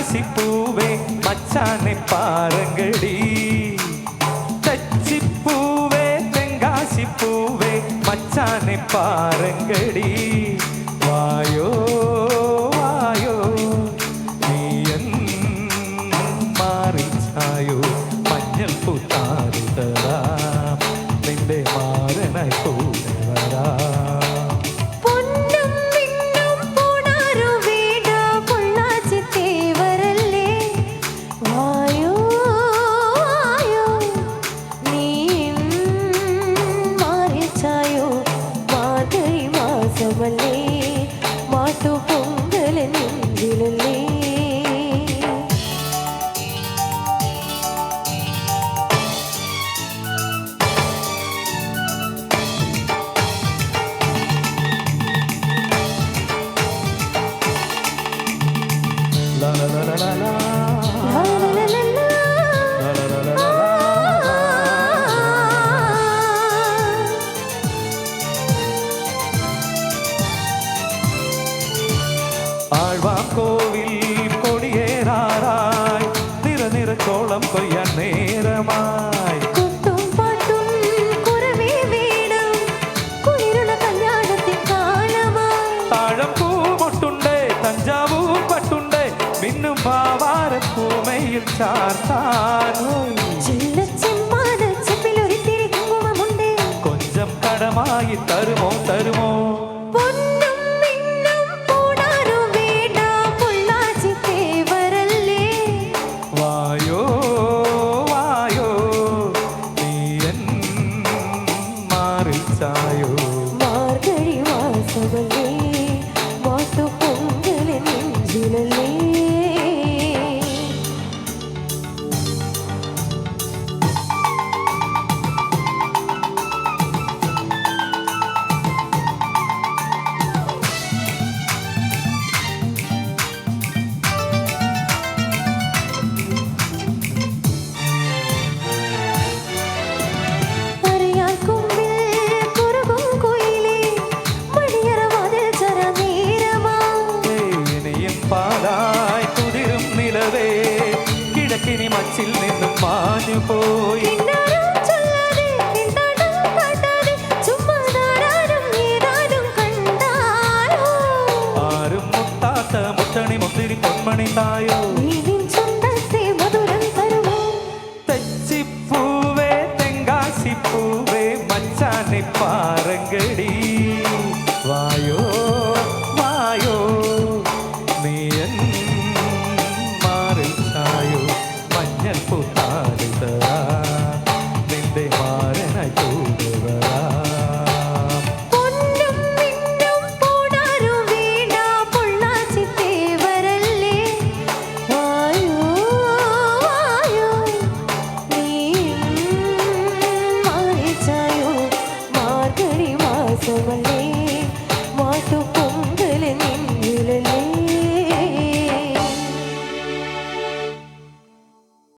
തെങ്കാശിപ്പൂവേ മച്ചാനെ പാരങ്കടി തെച്ചിപ്പൂവേ തെങ്കാശിപ്പൂവേ മച്ചാനെ പാരങ്കടി വായോ വായോ നീയൻ മാറിച്ചായോ മഞ്ഞൾ പൂത്താറുതരാം നിന്റെ മാറനായി കൂടെ വരാം ആഴ്വാക്കോവിൽ കൊടിയേറാറായി നിറനിറക്കോളം കൊയ്യാൻ നേരമായി കുത്തും പാട്ടും കുരവേ വേണം കുളിരുള്ള കല്യാണത്തിൻ കാലമായി താഴം പൂമൊട്ടുണ്ടേ തഞ്ചാവൂർ പട്ടുണ്ടേ മിന്നും പാവാരപ്പൂമയിൽ ചാർത്താനോ കൊഞ്ചം കടമായി തരുമോ തരുമോ വായോ വായോ നീയൻ മാറിച്ചായോ മാർഗഴി മാസമല്ലേ മാട്ടു പൊങ്കലെ നെഞ്ചിലല്ലേ കിഴക്കിനി മച്ചിൽ നിന്നും മാഞ്ഞു പോയി ആരും മുട്ടാത്ത മുത്തണി മുത്തിരി പൊന്മണി തായോ തെച്ചിപ്പൂവേ തെങ്കാശിപ്പൂവേ മച്ചാനെ പാരങ്കടി